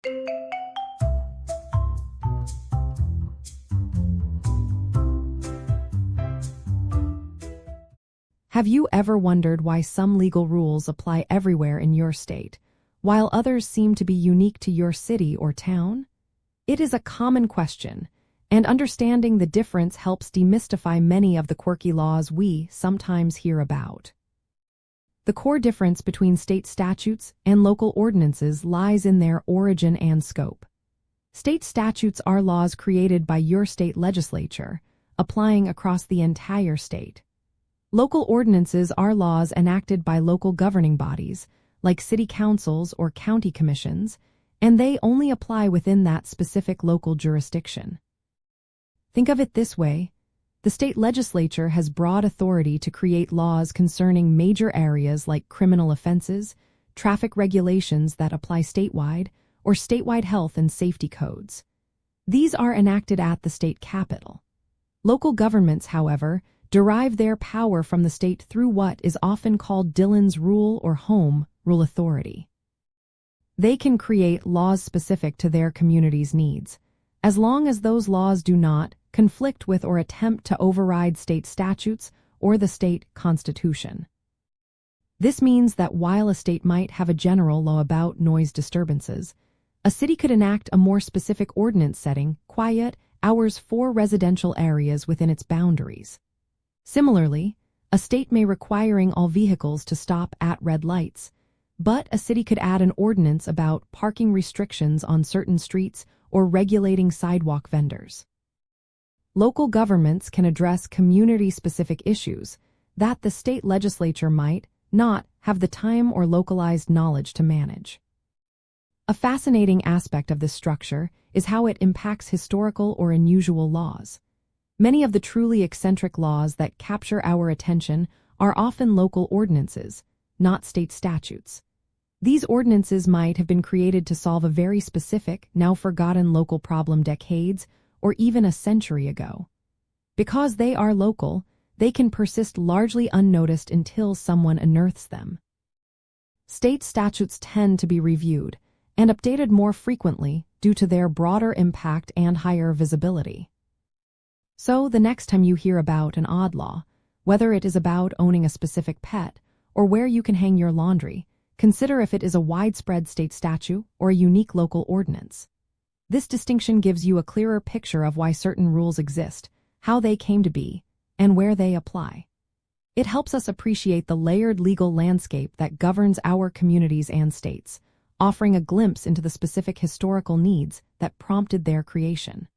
Have you ever wondered why some legal rules apply everywhere in your state, while others seem to be unique to your city or town? It is a common question, and understanding the difference helps demystify many of the quirky laws we sometimes hear about. The core difference between state statutes and local ordinances lies in their origin and scope. State statutes are laws created by your state legislature, applying across the entire state. Local ordinances are laws enacted by local governing bodies, like city councils or county commissions, and they only apply within that specific local jurisdiction. Think of it this way: the state legislature has broad authority to create laws concerning major areas like criminal offenses, traffic regulations that apply statewide, or statewide health and safety codes. These are enacted at the state capitol. Local governments, however, derive their power from the state through what is often called Dillon's rule or home rule authority. They can create laws specific to their community's needs, as long as those laws do not conflict with or attempt to override state statutes or the state constitution. This means that while a state might have a general law about noise disturbances, a city could enact a more specific ordinance setting quiet hours for residential areas within its boundaries. Similarly, a state may requiring all vehicles to stop at red lights, but a city could add an ordinance about parking restrictions on certain streets or regulating sidewalk vendors. Local governments can address community-specific issues that the state legislature might not have the time or localized knowledge to manage. A fascinating aspect of this structure is how it impacts historical or unusual laws. Many of the truly eccentric laws that capture our attention are often local ordinances, not state statutes. These ordinances might have been created to solve a very specific, now forgotten local problem decades or even a century ago. Because they are local, they can persist largely unnoticed until someone unearths them. State statutes tend to be reviewed and updated more frequently due to their broader impact and higher visibility. So the next time you hear about an odd law, whether it is about owning a specific pet or where you can hang your laundry, consider if it is a widespread state statute or a unique local ordinance. This distinction gives you a clearer picture of why certain rules exist, how they came to be, and where they apply. It helps us appreciate the layered legal landscape that governs our communities and states, offering a glimpse into the specific historical needs that prompted their creation.